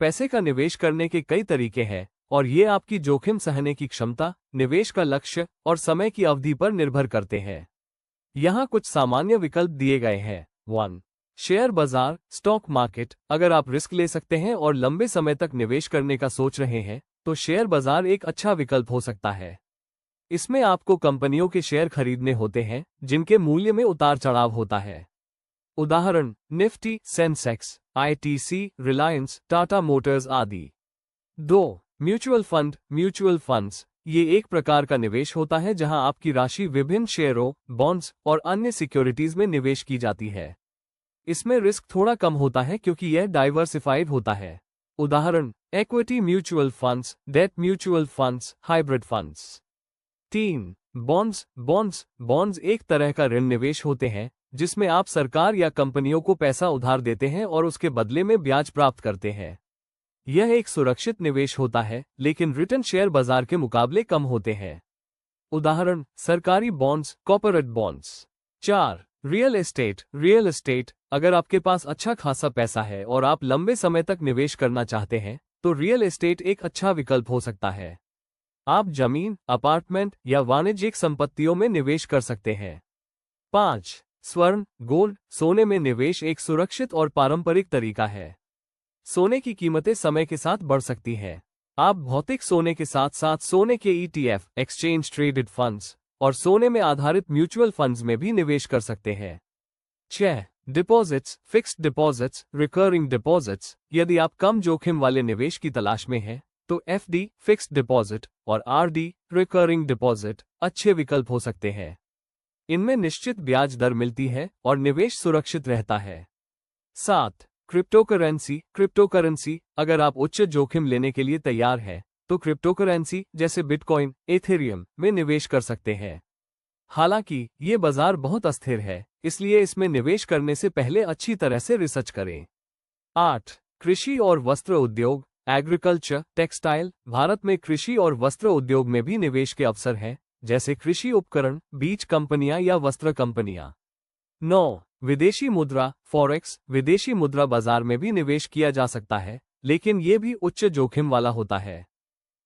पैसे का निवेश करने के कई तरीके हैं और ये आपकी जोखिम सहने की क्षमता, निवेश का लक्ष्य और समय की अवधि पर निर्भर करते हैं। यहाँ कुछ सामान्य विकल्प दिए गए हैं। 1. शेयर बाजार, स्टॉक मार्केट। अगर आप रिस्क ले सकते हैं और लंबे समय तक निवेश करने का सोच रहे हैं, तो शेयर बाजार एक अच्छा विकल्प हो सकता है। इसमें आपको कंपनियों के शेयर खरीदने होते हैं जिनके मूल्य में उतार चढ़ाव होता है। उदाहरण, Nifty, Sensex, ITC, Reliance, Tata Motors आदि। 2. Mutual fund, mutual funds. ये एक प्रकार का निवेश होता है जहां आपकी राशि विभिन्न शेयरों, बॉन्ड्स और अन्य सिक्योरिटीज में निवेश की जाती है। इसमें रिस्क थोड़ा कम होता है क्योंकि यह डाइवर्सिफाइड होता है। उदाहरण, equity mutual funds, debt mutual funds, hybrid funds. 3. Bonds एक तरह का ऋण निवेश होते हैं जिसमें आप सरकार या कंपनियों को पैसा उधार देते हैं और उसके बदले में ब्याज प्राप्त करते हैं। यह एक सुरक्षित निवेश होता है, लेकिन रिटर्न शेयर बाजार के मुकाबले कम होते हैं। उदाहरण, सरकारी bonds, corporate bonds. 4. Real estate. अगर आपके पास अच्छा खासा पैसा है और आप लंबे समय तक निवेश करना चाहते हैं, तो रियल एस्टेट एक अच्छा विकल्प हो सकता है। आप जमीन, अपार्टमेंट या वाणिज्यिक संपत्तियों में निवेश कर सकते हैं। 5. स्वर्ण, गोल्ड। सोने में निवेश एक सुरक्षित और पारंपरिक तरीका है। सोने की कीमतें समय के साथ बढ़ सकती हैं। आप भौतिक सोने के साथ साथ सोने के ETF, एक्सचेंज ट्रेडेड फंड्स और सोने में आधारित म्यूचुअल फंड्स में भी निवेश कर सकते हैं। 6. Deposits, fixed deposits, recurring deposits. यदि आप कम जोखिम वाले निवेश की तलाश में हैं, तो FD, फिक्स्ड डिपॉजिट और RD, रिकरिंग डिपॉजिट अच्छे विकल्प हो सकते हैं। इनमें निश्चित ब्याज दर मिलती है और निवेश सुरक्षित रहता है। 7. क्रिप्टोकरेंसी। अगर आप उच्च जोखिम लेने के लिए तैयार हैं, तो क्रिप्टोकरेंसी जैसे बिटकॉइन, एथेरियम में निवेश कर सकते हैं। हालांकि ये बाजार बहुत अस्थिर है, इसलिए इसमें निवेश करने से पहले अच्छी तरह से रिसर्च करें। 8. कृषि और वस्त्र उद्योग, एग्रीकल्चर, टेक्सटाइल। भारत में कृषि और वस्त्र उद्योग में भी निवेश के अवसर हैं, जैसे कृषि उपकरण, बीज कंपनियां या वस्त्र कंपनियां। 9. विदेशी मुद्रा, फॉरेक्स। विदेशी मुद्रा बाजार में भी निवेश किया जा सकता है, लेकिन ये भी उच्च जोखिम वाला होता है।